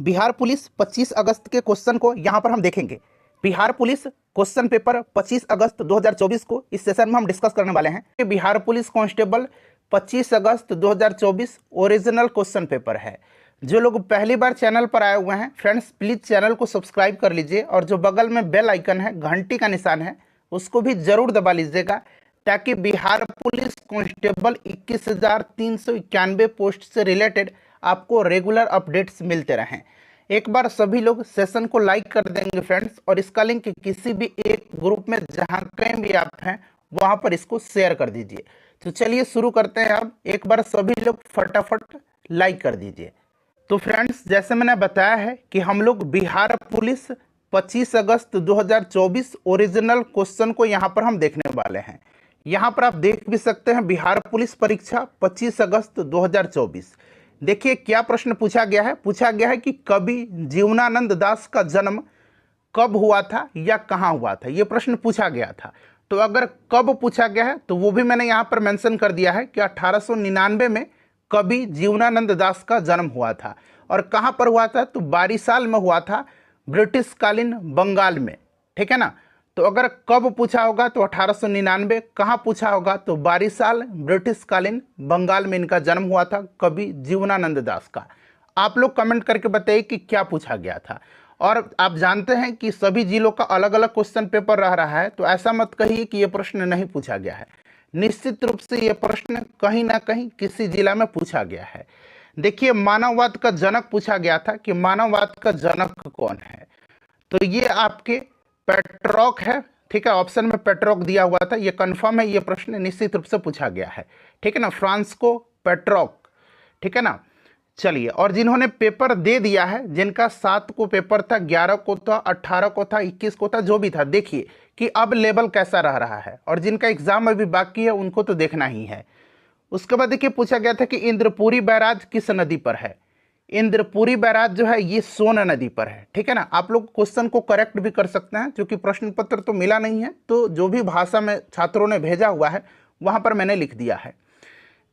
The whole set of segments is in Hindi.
बिहार पुलिस 25 अगस्त के क्वेश्चन को यहाँ पर हम देखेंगे। बिहार पुलिस क्वेश्चन पेपर 25 अगस्त 2024 को इस सेशन में हम डिस्कस करने वाले हैं कि बिहार पुलिस कांस्टेबल 25 अगस्त 2024 ओरिजिनल क्वेश्चन पेपर है। जो लोग पहली बार चैनल पर आए हुए हैं फ्रेंड्स, प्लीज़ चैनल को सब्सक्राइब कर लीजिए और जो बगल में बेल आइकन है, घंटी का निशान है, उसको भी जरूर दबा लीजिएगा ताकि बिहार पुलिस कांस्टेबल 21,391 पोस्ट से रिलेटेड आपको रेगुलर अपडेट्स मिलते रहें। एक बार सभी लोग सेशन को लाइक कर देंगे फ्रेंड्स, और इसका लिंक किसी भी एक ग्रुप में जहां कहीं भी आप हैं वहां पर इसको शेयर कर दीजिए। तो चलिए शुरू करते हैं। अब एक बार सभी लोग फटाफट लाइक कर दीजिए। तो फ्रेंड्स, जैसे मैंने बताया है कि हम लोग बिहार पुलिस 25 अगस्त 2024 ओरिजिनल क्वेश्चन को यहाँ पर हम देखने वाले हैं। यहाँ पर आप देख भी सकते हैं बिहार पुलिस परीक्षा 25 अगस्त 2024। देखिए क्या प्रश्न पूछा गया है। पूछा गया है कि कवि जीवनानंद दास का जन्म कब हुआ था या कहाँ हुआ था। ये प्रश्न पूछा गया था। तो अगर कब पूछा गया है तो वो भी मैंने यहाँ पर मेंशन कर दिया है कि 1899 में कवि जीवनानंद दास का जन्म हुआ था। और कहाँ पर हुआ था तो बारिसाल में हुआ था, ब्रिटिश कालीन बंगाल में। ठीक है ना। तो अगर कब पूछा होगा तो 1899, कहाँ पूछा होगा तो बारिसाल, ब्रिटिश कालीन बंगाल में इनका जन्म हुआ था, कवि जीवनानंद दास का। आप लोग कमेंट करके बताइए कि क्या पूछा गया था। और आप जानते हैं कि सभी जिलों का अलग अलग क्वेश्चन पेपर रह रहा है, तो ऐसा मत कहिए कि ये प्रश्न नहीं पूछा गया है। निश्चित रूप से ये प्रश्न कहीं ना कहीं किसी जिला में पूछा गया है। देखिए, मानववाद का जनक पूछा गया था कि मानववाद का जनक कौन है। तो ये आपके पेट्रॉक है। ठीक है, ऑप्शन में पेट्रॉक दिया हुआ था, ये कंफर्म है। ये प्रश्न निश्चित रूप से पूछा गया है। ठीक है ना, फ्रांसिस्को पेट्रॉक। ठीक है ना। चलिए, और जिन्होंने पेपर दे दिया है, जिनका 7 को पेपर था, 11 को था, 18 को था, 21 को था, जो भी था, देखिए कि अब लेवल कैसा रह रहा है। और जिनका एग्जाम अभी बाकी है उनको तो देखना ही है। उसके बाद देखिए पूछा गया था कि इंद्रपुरी बैराज किस नदी पर है। इंद्रपुरी बैराज जो है ये सोन नदी पर है। ठीक है ना। आप लोग क्वेश्चन को करेक्ट भी कर सकते हैं, क्योंकि प्रश्न पत्र तो मिला नहीं है, तो जो भी भाषा में छात्रों ने भेजा हुआ है वहां पर मैंने लिख दिया है।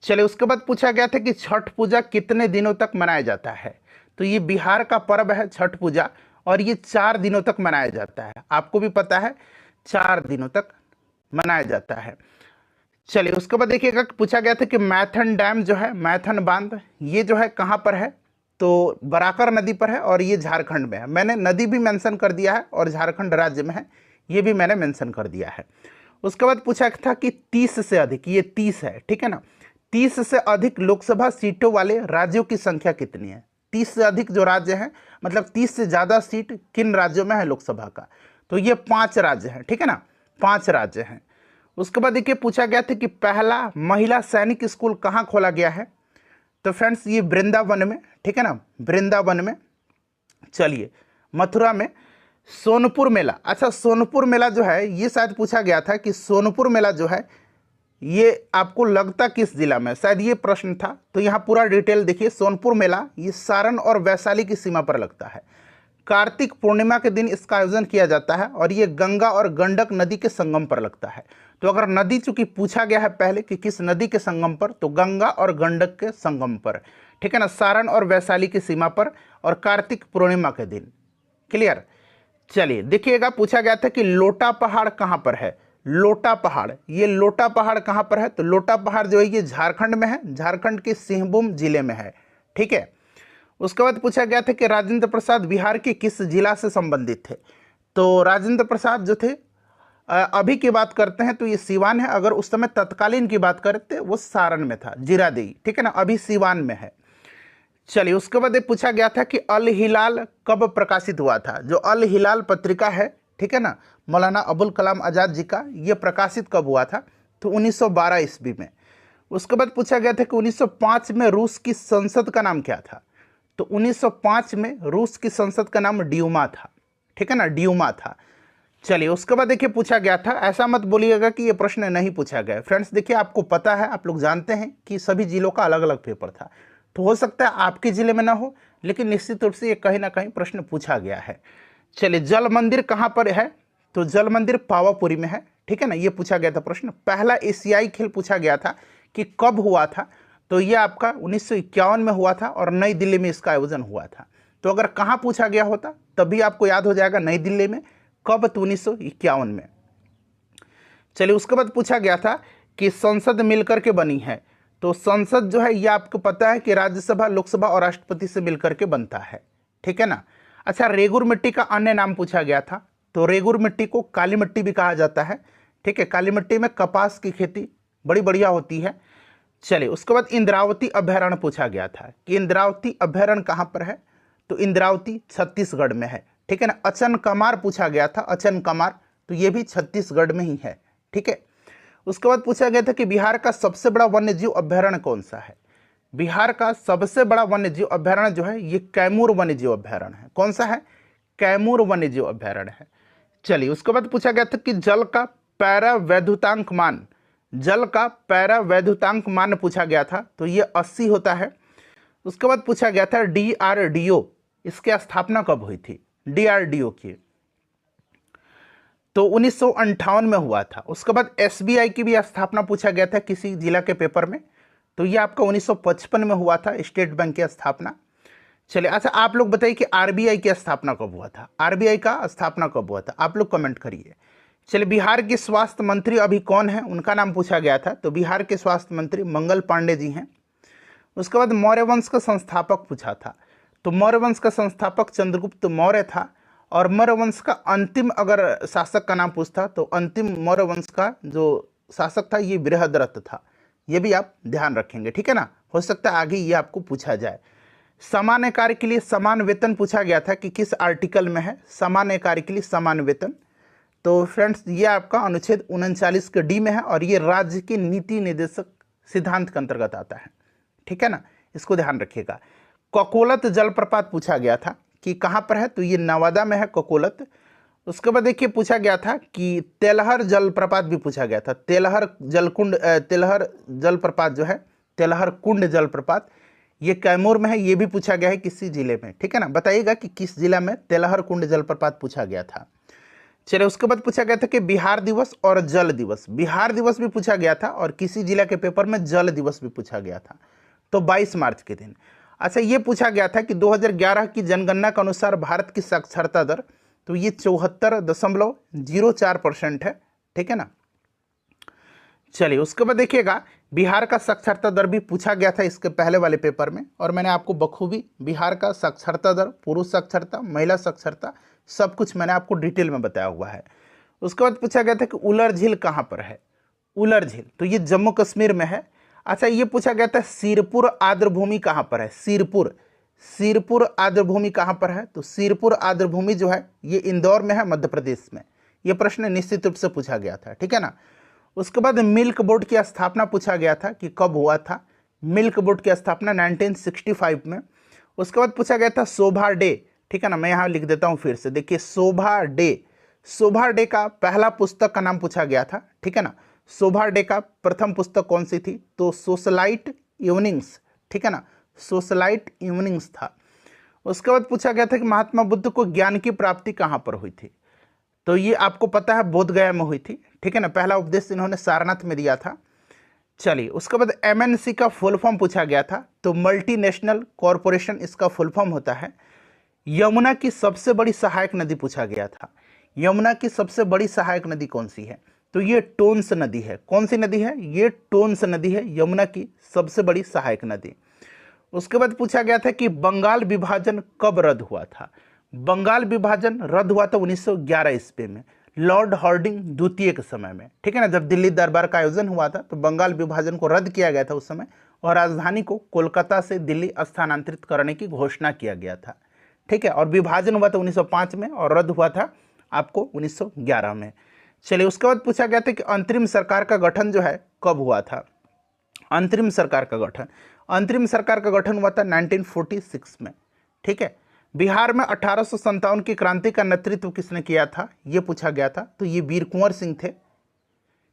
चलिए, उसके बाद पूछा गया था कि छठ पूजा कितने दिनों तक मनाया जाता है। तो ये बिहार का पर्व है छठ पूजा, और ये 4 दिनों तक मनाया जाता है। आपको भी पता है 4 दिनों तक मनाया जाता है। चलिए, उसके बाद देखिएगा पूछा गया था कि मैथन डैम जो है, मैथन बांध, ये जो है कहाँ पर है तो बराकर नदी पर है, और ये झारखंड में है। मैंने नदी भी मेंशन कर दिया है, और झारखंड राज्य में है, ये भी मैंने मेंशन कर दिया है। उसके बाद पूछा था कि 30 से अधिक, ये 30 है। ठीक है ना। 30 से अधिक लोकसभा सीटों वाले राज्यों की संख्या कितनी है। 30 से अधिक जो राज्य हैं, मतलब 30 से ज़्यादा सीट किन राज्यों में है लोकसभा का, तो ये 5 राज्य हैं। ठीक है ना, 5 राज्य हैं। उसके बाद देखिए पूछा गया था कि पहला महिला सैनिक स्कूल कहाँ खोला गया है। तो फ्रेंड्स, ये वृंदावन में। ठीक है ना, वृंदावन में। चलिए, मथुरा में। सोनपुर मेला, अच्छा सोनपुर मेला जो है ये शायद पूछा गया था कि सोनपुर मेला जो है ये आपको लगता किस जिला में, शायद ये प्रश्न था। तो यहाँ पूरा डिटेल देखिए। सोनपुर मेला ये सारण और वैशाली की सीमा पर लगता है। कार्तिक पूर्णिमा के दिन इसका आयोजन किया जाता है, और ये गंगा और गंडक नदी के संगम पर लगता है। तो अगर नदी चूंकि पूछा गया है पहले कि किस नदी के संगम पर, तो गंगा और गंडक के संगम पर। ठीक है ना, सारण और वैशाली की सीमा पर, और कार्तिक पूर्णिमा के दिन। क्लियर। चलिए देखिएगा, पूछा गया था कि लोटा पहाड़ कहाँ पर है। लोटा पहाड़, ये लोटा पहाड़ कहाँ पर है तो लोटा पहाड़ जो है ये झारखंड में है, झारखंड के सिंहभूम जिले में है। ठीक है। उसके बाद पूछा गया था कि राजेंद्र प्रसाद बिहार के किस जिला से संबंधित थे। तो राजेंद्र प्रसाद जो थे, अभी की बात करते हैं तो ये सीवान है। अगर उस समय तत्कालीन की बात करते वो सारण में था, जीरादेई। ठीक है ना, अभी सीवान में है। चलिए, उसके बाद पूछा गया था कि अल हिलाल कब प्रकाशित हुआ था। जो अल हिलाल पत्रिका है, ठीक है ना, मौलाना अबुल कलाम आज़ाद जी का, ये प्रकाशित कब हुआ था तो 1912 ईस्वी में। उसके बाद पूछा गया था कि 1905 में रूस की संसद का नाम क्या था। तो 1905 में रूस की संसद का नाम ड्यूमा था। ठीक है ना, ड्यूमा था। चलिए, उसके बाद देखिए पूछा गया था, ऐसा मत बोलिएगा कि ये प्रश्न नहीं पूछा गया। फ्रेंड्स देखिए, आपको पता है, आप लोग जानते हैं कि सभी जिलों का अलग अलग पेपर था, तो हो सकता है आपके जिले में ना हो, लेकिन निश्चित रूप से ये कहीं ना कहीं प्रश्न पूछा गया है। चलिए, जल मंदिर कहाँ पर है तो जल मंदिर पावापुरी में है। ठीक है ना, ये पूछा गया था प्रश्न। पहला एशियाई खेल पूछा गया था कि कब हुआ था, तो ये आपका 1951 में हुआ था, और नई दिल्ली में इसका आयोजन हुआ था। तो अगर कहाँ पूछा गया होता तभी आपको याद हो जाएगा, नई दिल्ली में। कब? तो 1951 में। चलिए, उसके बाद पूछा गया था कि संसद मिलकर के बनी है। तो संसद जो है ये आपको पता है कि राज्यसभा, लोकसभा और राष्ट्रपति से मिलकर के बनता है, ठीक है ना। अच्छा, रेगुर मिट्टी का अन्य नाम पूछा गया था। तो रेगुर मिट्टी को काली मिट्टी भी कहा जाता है, ठीक है। काली मिट्टी में कपास की खेती बड़ी बढ़िया होती है। चलिए, उसके बाद इंद्रावती अभयारण्य पूछा गया था कि इंद्रावती अभयारण्य कहाँ पर है। तो इंद्रावती छत्तीसगढ़ में है, ठीक है ना। अचन कमार पूछा गया था, अचन कमार, तो ये भी छत्तीसगढ़ में ही है, ठीक है। उसके बाद पूछा गया था कि बिहार का सबसे बड़ा वन्यजीव अभयारण्य कौन सा है। बिहार का सबसे बड़ा वन्यजीव अभयारण्य जो है ये कैमूर वन्यजीव अभयारण्य है। कौन सा है? कैमूर वन्यजीव अभयारण्य है। चलिए, उसके बाद पूछा गया था कि जल का पैरा वैद्युतांक मान, जल का पैरा वैद्युतांक मान पूछा गया था, तो ये 80 होता है। उसके बाद पूछा गया था DRDO, इसकी स्थापना कब हुई थी? DRDO की तो 1958 में हुआ था। उसके बाद SBI की भी स्थापना पूछा गया था किसी जिला के पेपर में, तो ये आपका 1955 में हुआ था, स्टेट बैंक की स्थापना। चलिए, अच्छा आप लोग बताइए कि RBI की स्थापना कब हुआ था? RBI का स्थापना कब हुआ था? आप लोग कमेंट करिए। चलिए, बिहार के स्वास्थ्य मंत्री अभी कौन है, उनका नाम पूछा गया था। तो बिहार के स्वास्थ्य मंत्री मंगल पांडे जी हैं। उसके बाद मौर्य वंश का संस्थापक पूछा था। तो मौर्य वंश का संस्थापक चंद्रगुप्त मौर्य था। और मौर्य वंश का अंतिम अगर शासक का नाम पूछता तो अंतिम मौर्य वंश का जो शासक था ये बृहद्रथ था। ये भी आप ध्यान रखेंगे, ठीक है ना। हो सकता है आगे ये आपको पूछा जाए। सामान्य कार्य के लिए समान वेतन पूछा गया था कि किस आर्टिकल में है सामान्य कार्य के लिए समान वेतन। तो फ्रेंड्स, ये आपका अनुच्छेद 39 के डी में है और ये राज्य के नीति निर्देशक सिद्धांत के अंतर्गत आता है, ठीक है ना। इसको ध्यान रखिएगा। ककोलत जलप्रपात पूछा गया था कि कहाँ पर है। तो ये नवादा में है ककोलत। उसके बाद देखिए पूछा गया था कि तेलहर जलप्रपात भी पूछा गया था। तेलहर जलप्रपात जो है, तेलहर कुंड जलप्रपात, ये कैमूर में है। ये भी पूछा गया है किसी जिले में, ठीक है ना। बताइएगा कि किस जिला में तेलहर कुंड जलप्रपात पूछा गया था। चलिए, उसके बाद पूछा गया था कि बिहार दिवस और जल दिवस, बिहार दिवस भी पूछा गया था और किसी जिला के पेपर में जल दिवस भी पूछा गया था, तो 22 मार्च के दिन। अच्छा, ये पूछा गया था कि 2011 की जनगणना के अनुसार भारत की साक्षरता दर, तो ये 74.04% है, ठीक है ना। चलिए, उसके बाद देखिएगा बिहार का साक्षरता दर भी पूछा गया था इसके पहले वाले पेपर में, और मैंने आपको बखूबी बिहार का साक्षरता दर, पुरुष साक्षरता, महिला साक्षरता, सब कुछ मैंने आपको डिटेल में बताया हुआ है। उसके बाद पूछा गया था कि उलर झील कहाँ पर है। उलर झील, तो ये जम्मू कश्मीर में है। अच्छा, ये पूछा गया था सिरपुर आर्द्रभूमि कहाँ पर है। सिरपुर आर्द्रभूमि कहाँ पर है। तो सिरपुर आर्द्रभूमि जो है ये इंदौर में है, मध्य प्रदेश में। ये प्रश्न निश्चित रूप से पूछा गया था, ठीक है ना। उसके बाद मिल्क बोर्ड की स्थापना पूछा गया था कि कब हुआ था। मिल्क बोर्ड की स्थापना 1965 में। उसके बाद पूछा गया था शोभा डे, ठीक है ना। मैं यहाँ लिख देता हूँ फिर से, देखिए शोभा डे का पहला पुस्तक का नाम पूछा गया था, ठीक है ना। शोभा डे का प्रथम पुस्तक कौन सी थी। तो सोशलाइट इवनिंग्स, ठीक है ना, सोशलाइट इवनिंग्स था। उसके बाद पूछा गया था कि महात्मा बुद्ध को ज्ञान की प्राप्ति कहाँ पर हुई थी। तो ये आपको पता है बोध गया में हुई थी, ठीक है ना। पहला उपदेश इन्होंने सारनाथ में दिया था। चलिए, उसके बाद MNC का फुल फॉर्म पूछा गया था। तो मल्टीनेशनल कॉरपोरेशन इसका फुल फॉर्म होता है। यमुना की सबसे बड़ी सहायक नदी पूछा गया था। यमुना की सबसे बड़ी सहायक नदी कौन सी है। तो ये टोन्स नदी है। कौन सी नदी है। ये टोन्स नदी है, यमुना की सबसे बड़ी सहायक नदी। उसके बाद पूछा गया था कि बंगाल विभाजन कब रद्द हुआ था। बंगाल विभाजन रद्द हुआ था 1911 ईस्वी में, लॉर्ड हार्डिंग द्वितीय के समय में, ठीक है ना। जब दिल्ली दरबार का आयोजन हुआ था तो बंगाल विभाजन को रद्द किया गया था उस समय, और राजधानी को कोलकाता से दिल्ली स्थानांतरित करने की घोषणा किया गया था, ठीक है। और विभाजन हुआ था 1905 में और रद्द हुआ था आपको 1911 में। चलिए, उसके बाद पूछा गया था कि अंतरिम सरकार का गठन जो है कब हुआ था। अंतरिम सरकार का गठन हुआ था 1946 में, ठीक है। बिहार में 1857 की क्रांति का नेतृत्व किसने किया था, यह पूछा गया था। तो ये वीर कुंवर सिंह थे।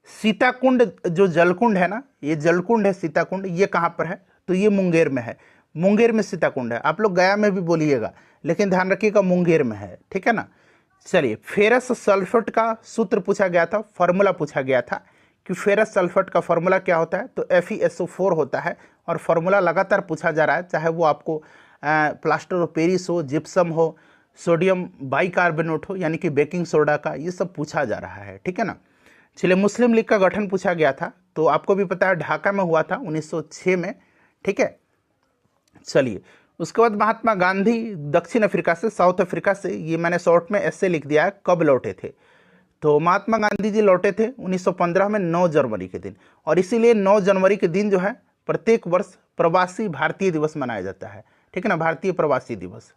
सीताकुंड जो जलकुंड है ना, ये जलकुंड है सीताकुंड, ये कहाँ पर है। तो ये मुंगेर में है। मुंगेर में सीताकुंड है। आप लोग गया में भी बोलिएगा, लेकिन ध्यान रखिएगा मुंगेर में है, ठीक है ना। चलिए, फेरस सल्फेट का सूत्र पूछा गया था, फॉर्मूला पूछा गया था कि फेरस सल्फेट का फॉर्मूला क्या होता है। तो FeSO4 होता है, और फॉर्मूला लगातार पूछा जा रहा है, चाहे वो आपको प्लास्टर ऑफ पेरिस हो, जिप्सम हो, सोडियम बाइकार्बोनेट हो यानी कि बेकिंग सोडा का, ये सब पूछा जा रहा है, ठीक है ना। चलिए, मुस्लिम लीग का गठन पूछा गया था, तो आपको भी पता है ढाका में हुआ था 1906 में, ठीक है। चलिए, उसके बाद महात्मा गांधी दक्षिण अफ्रीका से, साउथ अफ्रीका से, ये मैंने शॉर्ट में ऐसे लिख दिया है, कब लौटे थे। तो महात्मा गांधी जी लौटे थे 1915 में 9 जनवरी के दिन, और इसीलिए 9 जनवरी के दिन जो है प्रत्येक वर्ष प्रवासी भारतीय दिवस मनाया जाता है, ठीक है ना, भारतीय प्रवासी दिवस।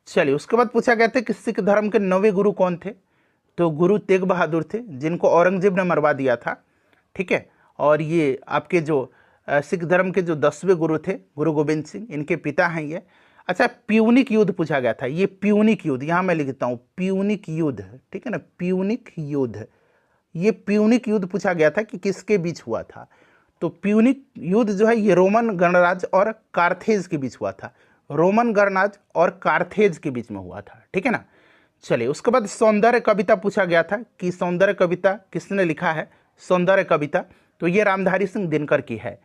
चलिए, उसके बाद पूछा गया था कि सिख धर्म के 9वें गुरु कौन थे। तो गुरु तेग बहादुर थे, जिनको औरंगजेब ने मरवा दिया था, ठीक है। और ये आपके जो सिख धर्म के जो 10वें गुरु थे, गुरु गोविंद सिंह, इनके पिता हैं ये। अच्छा, प्यूनिक युद्ध पूछा गया था, ये प्यूनिक युद्ध, यहाँ मैं लिखता हूँ प्यूनिक युद्ध, ठीक है ना, प्यूनिक युद्ध। ये प्यूनिक युद्ध पूछा गया था कि किसके बीच हुआ था। तो प्यूनिक युद्ध जो है ये रोमन गणराज्य और कार्थेज के बीच हुआ था, रोमन गणराज्य और कार्थेज के बीच में हुआ था, ठीक है ना। चलिए, उसके बाद सौंदर्य कविता पूछा गया था कि सौंदर्य कविता किसने लिखा है, सौंदर्य कविता, तो ये रामधारी सिंह दिनकर की है।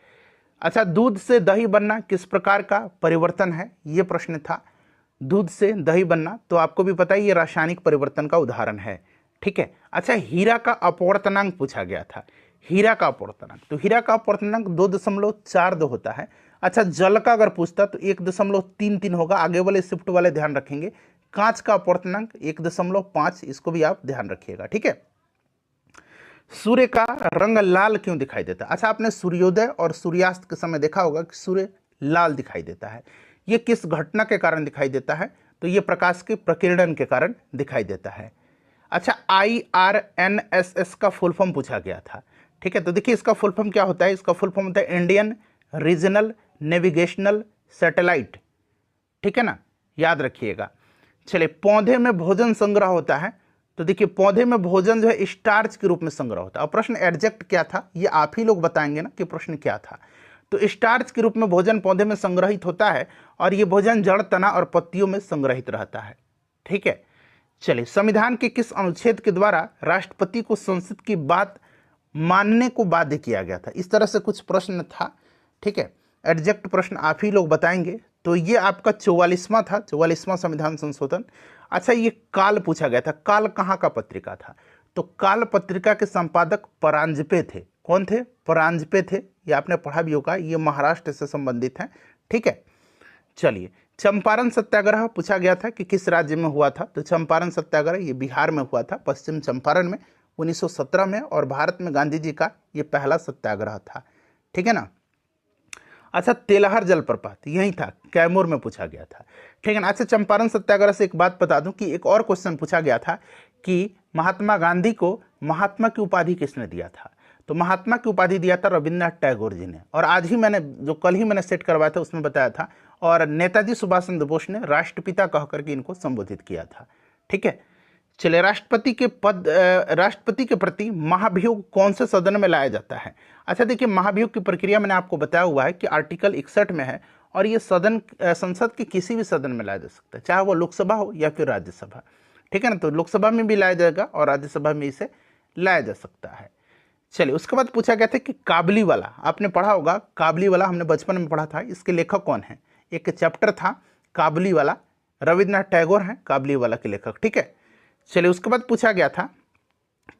अच्छा, दूध से दही बनना किस प्रकार का परिवर्तन है, ये प्रश्न था, दूध से दही बनना, तो आपको भी पता है ये रासायनिक परिवर्तन का उदाहरण है, ठीक है। अच्छा, हीरा का अपवर्तनांक पूछा गया था, हीरा का अपवर्तनांक, तो हीरा का अपवर्तनांक 2.42 होता है। अच्छा, जल का अगर पूछता तो 1.33 होगा, आगे वाले शिफ्ट वाले ध्यान रखेंगे। कांच का अपवर्तनांक 1.5, इसको भी आप ध्यान रखिएगा, ठीक है। सूर्य का रंग लाल क्यों दिखाई देता है। अच्छा, आपने सूर्योदय और सूर्यास्त के समय देखा होगा कि सूर्य लाल दिखाई देता है, ये किस घटना के कारण दिखाई देता है, तो ये प्रकाश के प्रकीर्णन के कारण दिखाई देता है। अच्छा, IRNSS का फुल फॉर्म पूछा गया था, ठीक है। तो देखिए इसका फुल फॉर्म क्या होता है, इसका फुल फॉर्म होता है इंडियन रीजनल नेविगेशनल सैटेलाइट, ठीक है ना, याद रखिएगा। चलिए, पौधे में भोजन संग्रह होता है, तो देखिए पौधे में भोजन जो है स्टार्च के रूप में संग्रह होता है। और प्रश्न एडजेक्ट क्या था, ये आप ही लोग बताएंगे ना कि प्रश्न क्या था। तो स्टार्च के रूप में भोजन पौधे में संग्रहित होता है, और ये भोजन जड़, तना और पत्तियों में संग्रहित रहता है, ठीक है। चलिए, संविधान के किस अनुच्छेद के द्वारा राष्ट्रपति को संसद की बात मानने को बाध्य किया गया था। इस तरह से कुछ प्रश्न था, ठीक है। एडजेक्ट प्रश्न आप ही लोग बताएंगे। तो ये आपका 44वां था, 44वां संविधान संशोधन। अच्छा, ये काल पूछा गया था, काल कहाँ का पत्रिका था, तो काल पत्रिका के संपादक परांजपे थे। कौन थे, परांजपे थे, ये आपने पढ़ा भी होगा, ये महाराष्ट्र से संबंधित हैं, ठीक है। चलिए, चंपारण सत्याग्रह पूछा गया था कि किस राज्य में हुआ था, तो चंपारण सत्याग्रह ये बिहार में हुआ था, पश्चिम चंपारण में 1917 में, और भारत में गांधी जी का ये पहला सत्याग्रह था, ठीक है ना। अच्छा, तेलहर जलप्रपात यही था, कैमूर में पूछा गया था, ठीक है ना। अच्छा, चंपारण सत्याग्रह से एक बात बता दूं कि एक और क्वेश्चन पूछा गया था कि महात्मा गांधी को महात्मा की उपाधि किसने दिया था, तो महात्मा की उपाधि दिया था रविन्द्रनाथ टैगोर जी ने। और आज ही मैंने जो कल ही मैंने सेट करवाया था उसमें बताया था, और नेताजी सुभाष चंद्र बोस ने राष्ट्रपिता कह करके इनको संबोधित किया था, ठीक है। चलिए, राष्ट्रपति के प्रति महाभियोग कौन से सदन में लाया जाता है। अच्छा, देखिए महाभियोग की प्रक्रिया मैंने आपको बताया हुआ है कि आर्टिकल 61 में है, और ये संसद के किसी भी सदन में लाया जा सकता है, चाहे वो लोकसभा हो या फिर राज्यसभा, ठीक है ना। तो लोकसभा में भी लाया जाएगा और राज्यसभा में इसे लाया जा सकता है। चलिए, उसके बाद पूछा गया था कि काबली वाला, आपने पढ़ा होगा काबली वाला, हमने बचपन में पढ़ा था, इसके लेखक कौन है। एक चैप्टर था काबली वाला, रविन्द्रनाथ टैगोर हैं काबली वाला के लेखक, ठीक है। चलिए, उसके बाद पूछा गया था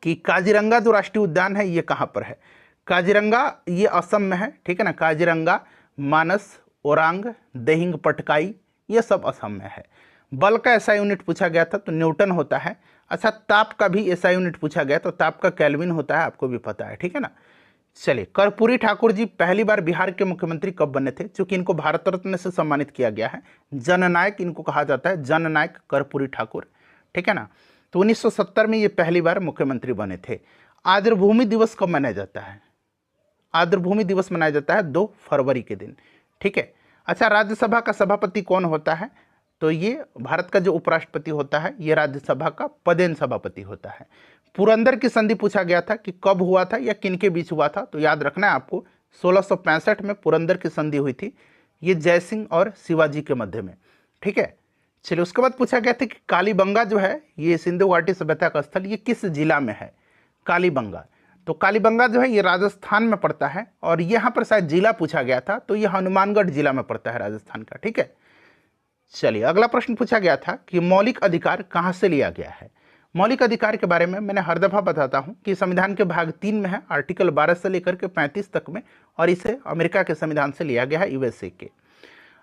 कि काजीरंगा जो राष्ट्रीय उद्यान है ये कहाँ पर है। काजीरंगा ये असम में है, ठीक है ना। काजीरंगा, मानस, ओरांग, दिहिंग पटकाई, ये सब असम में है। बल का एसआई यूनिट पूछा गया था, तो न्यूटन होता है। अच्छा, ताप का भी एसआई यूनिट पूछा गया, तो ताप का केल्विन होता है, आपको भी पता है, ठीक है ना। चलिए, कर्पूरी ठाकुर जी पहली बार बिहार के मुख्यमंत्री कब बने थे, क्योंकि इनको भारत रत्न से सम्मानित किया गया है, जननायक इनको कहा जाता है, जननायक कर्पूरी ठाकुर, ठीक है ना। तो 1970 में ये पहली बार मुख्यमंत्री बने थे। आर्द्रभूमि दिवस कब मनाया जाता है, आर्द्रभूमि दिवस मनाया जाता है 2 फरवरी के दिन, ठीक है। अच्छा, राज्यसभा का सभापति कौन होता है, तो ये भारत का जो उपराष्ट्रपति होता है ये राज्यसभा का पदेन सभापति होता है। पुरंदर की संधि पूछा गया था कि कब हुआ था या किन के बीच हुआ था, तो याद रखना है आपको 1665 में पुरंदर की संधि हुई थी, ये जयसिंह और शिवाजी के मध्य में, ठीक है। चलिए, उसके बाद पूछा गया था कि कालीबंगा जो है ये सिंधु घाटी सभ्यता का स्थल, ये किस जिला में है, कालीबंगा। तो कालीबंगा जो है ये राजस्थान में पड़ता है, और यहाँ पर शायद जिला पूछा गया था, तो ये हनुमानगढ़ जिला में पड़ता है राजस्थान का, ठीक है। चलिए अगला प्रश्न पूछा गया था कि मौलिक अधिकार कहाँ से लिया गया है। मौलिक अधिकार के बारे में मैंने हर दफ़ा बताता हूँ कि संविधान के भाग 3 में है, आर्टिकल 12 से लेकर के 35 तक में, और इसे अमेरिका के संविधान से लिया गया है, यूएसए के।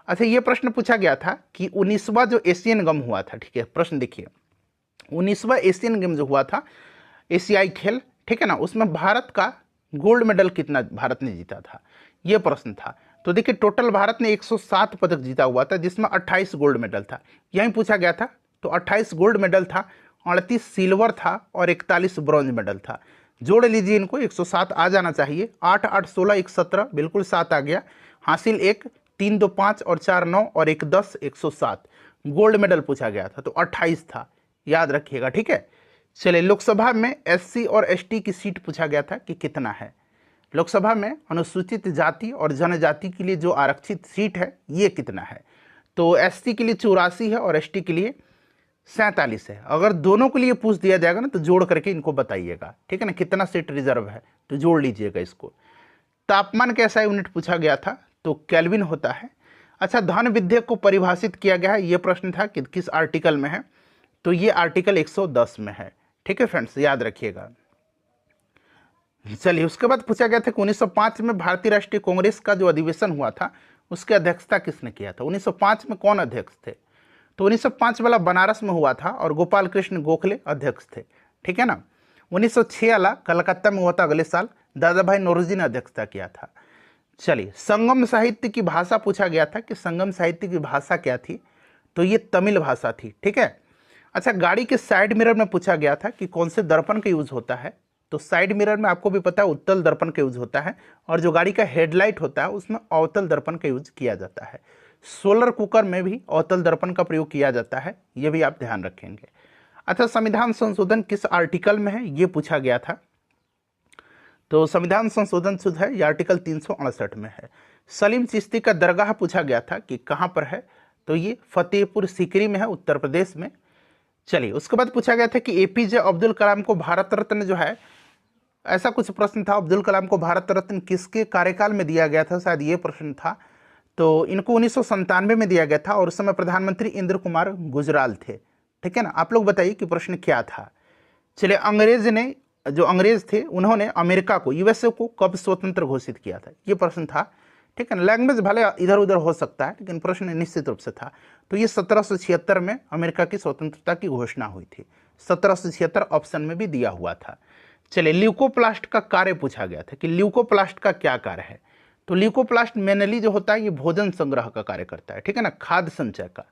अच्छा, ये प्रश्न पूछा गया था कि 19वां जो एशियन गेम हुआ था, ठीक है, प्रश्न देखिए, 19वां एशियन गेम जो हुआ था, एशियाई खेल, ठीक है ना, उसमें भारत का गोल्ड मेडल कितना भारत ने जीता था, ये प्रश्न था। तो देखिए टोटल भारत ने 107 पदक जीता हुआ था, जिसमें 28 गोल्ड मेडल था, यही पूछा गया था। तो 28 गोल्ड मेडल था, 38 सिल्वर था और 41 ब्रॉन्ज मेडल था। जोड़ लीजिए इनको, 107 आ जाना चाहिए। 8 8 16 1 17, बिल्कुल 7 आ गया। हासिल 1, 3 2 5 और 4 9 और 1 10, 107 गोल्ड मेडल पूछा गया था, तो 28 था, याद रखिएगा, ठीक है। चलिए लोकसभा में एससी और एसटी की सीट पूछा गया था कि कितना है। लोकसभा में अनुसूचित जाति और जनजाति के लिए जो आरक्षित सीट है ये कितना है। तो एससी के लिए 84 है और एसटी के लिए 47 है। अगर दोनों के लिए पूछ दिया जाएगा ना तो जोड़ करके इनको बताइएगा, ठीक है ना, कितना सीट रिजर्व है, तो जोड़ लीजिएगा इसको। तापमान कैसा यूनिट पूछा गया था, तो केल्विन होता है। अच्छा, धन विधेयक को परिभाषित किया गया है, ये प्रश्न था कि किस आर्टिकल में है, तो ये आर्टिकल 110 में है, ठीक है फ्रेंड्स, याद रखिएगा। चलिए उसके बाद पूछा गया था कि 1905 में भारतीय राष्ट्रीय कांग्रेस का जो अधिवेशन हुआ था उसकी अध्यक्षता किसने किया था। 1905 में कौन अध्यक्ष थे, तो 1905 वाला बनारस में हुआ था और गोपाल कृष्ण गोखले अध्यक्ष थे, ठीक है ना। 1906 वाला कलकत्ता में हुआ था अगले साल, दादा भाई नौरोजी ने अध्यक्षता किया था। चलिए संगम साहित्य की भाषा पूछा गया था कि संगम साहित्य की भाषा क्या थी, तो ये तमिल भाषा थी, ठीक है। अच्छा, गाड़ी के साइड मिरर में पूछा गया था कि कौन से दर्पण का यूज होता है, तो साइड मिरर में आपको भी पता है उत्तल दर्पण का यूज होता है, और जो गाड़ी का हेडलाइट होता है उसमें अवतल दर्पण का यूज किया जाता है। सोलर कुकर में भी अवतल दर्पण का प्रयोग किया जाता है, ये भी आप ध्यान रखेंगे। अच्छा, संविधान संशोधन किस आर्टिकल में है, ये पूछा गया था। तो संविधान संशोधन शुद्ध है, ये आर्टिकल 368 में है। सलीम चिश्ती का दरगाह पूछा गया था कि कहाँ पर है, तो ये फतेहपुर सीकरी में है, उत्तर प्रदेश में। चलिए उसके बाद पूछा गया था कि एपीजे अब्दुल कलाम को भारत रत्न जो है, ऐसा कुछ प्रश्न था, अब्दुल कलाम को भारत रत्न किसके कार्यकाल में दिया गया था, शायद ये प्रश्न था। तो इनको 1997 में दिया गया था और उस समय प्रधानमंत्री इंद्र कुमार गुजराल थे, ठीक है ना। आप लोग बताइए कि प्रश्न क्या था। चलिए जो अंग्रेज थे उन्होंने अमेरिका को, यूएसए को कब स्वतंत्र घोषित किया था, ये प्रश्न था, ठीक है ना। लैंग्वेज भले इधर उधर हो सकता है लेकिन प्रश्न निश्चित रूप से था। तो ये 1776 में अमेरिका की स्वतंत्रता की घोषणा हुई थी, 1776 ऑप्शन में भी दिया हुआ था। चलिए ल्यूकोप्लास्ट का कार्य पूछा गया था कि ल्यूकोप्लास्ट का क्या कार्य है, तो ल्यूकोप्लास्ट मेनली जो होता है ये भोजन संग्रह का कार्य करता है, ठीक है ना, खाद्य संचय का।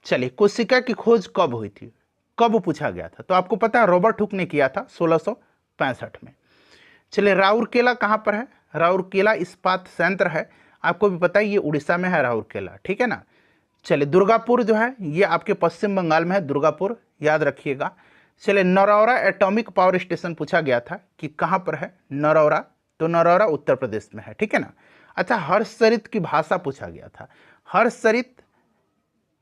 चलिए कोशिका की खोज कब हुई थी, कब पूछा गया था, तो आपको पता है रॉबर्ट हुक ने किया था 1665 में। चलिए राउरकेला कहाँ पर है, राउरकेला इस्पात संयंत्र है, आपको भी पता है ये उड़ीसा में है राउरकेला, ठीक है ना। चलिए दुर्गापुर जो है ये आपके पश्चिम बंगाल में है, दुर्गापुर, याद रखिएगा। चलिए नरौरा एटॉमिक पावर स्टेशन पूछा गया था कि कहाँ पर है, नरौरा, तो नरौरा उत्तर प्रदेश में है, ठीक है ना। अच्छा, हर्षचरित की भाषा पूछा गया था। हर्षचरित,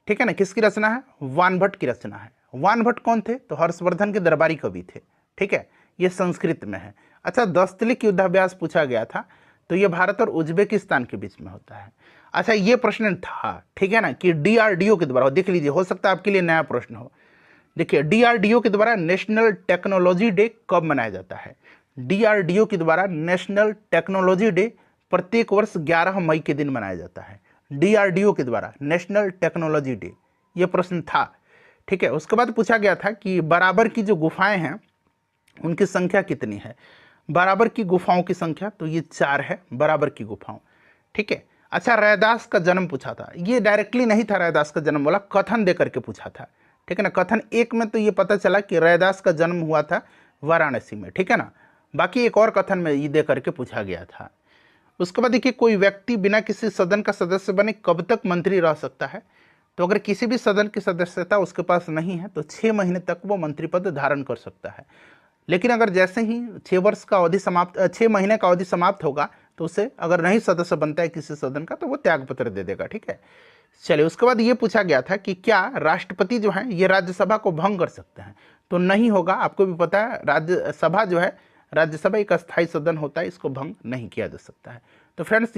ठीक है ना, किसकी रचना है, वानभट्ट की रचना है। वानभट्ट कौन थे, तो हर्षवर्धन के दरबारी कवि थे, ठीक है, ये संस्कृत में है। अच्छा, दस्तलिक युद्धाभ्यास पूछा गया था, तो ये भारत और उज्बेकिस्तान के बीच में होता है। अच्छा, ये प्रश्न था, ठीक है ना, कि डीआरडीओ के द्वारा, देख लीजिए हो सकता है आपके लिए नया प्रश्न हो। देखिए डीआरडीओ के द्वारा नेशनल टेक्नोलॉजी डे कब मनाया जाता है। डीआरडीओ के द्वारा नेशनल टेक्नोलॉजी डे प्रत्येक वर्ष 11 मई के दिन मनाया जाता है। डीआरडीओ के द्वारा नेशनल टेक्नोलॉजी डे, ये प्रश्न था, ठीक है। उसके बाद पूछा गया था कि बराबर की जो गुफाएं हैं उनकी संख्या कितनी है। बराबर की गुफाओं की संख्या, तो ये 4 है बराबर की गुफाओं, ठीक है। अच्छा, रैदास का जन्म पूछा था, ये डायरेक्टली नहीं था रैदास का जन्म वाला, कथन दे करके पूछा था, ठीक है ना। कथन 1 में तो ये पता चला कि रैदास का जन्म हुआ था वाराणसी में, ठीक है ना। बाकी एक और कथन में ये दे करके पूछा गया था। उसके बाद देखिए कोई व्यक्ति बिना किसी सदन का सदस्य बने कब तक मंत्री रह सकता है, तो अगर किसी भी सदन की सदस्यता उसके पास नहीं है तो 6 महीने तक वो मंत्री पद धारण कर सकता है। लेकिन अगर जैसे ही 6 महीने का अवधि समाप्त होगा तो उसे अगर नहीं सदस्य बनता है किसी सदन का तो वो त्यागपत्र दे देगा, ठीक है। चलिए उसके बाद ये पूछा गया था कि क्या राष्ट्रपति जो है ये राज्यसभा को भंग कर सकते हैं, तो नहीं होगा। आपको भी पता है राज्यसभा जो है, राज्यसभा एक अस्थायी सदन होता है, इसको भंग नहीं किया जा सकता है। तो फ्रेंड्स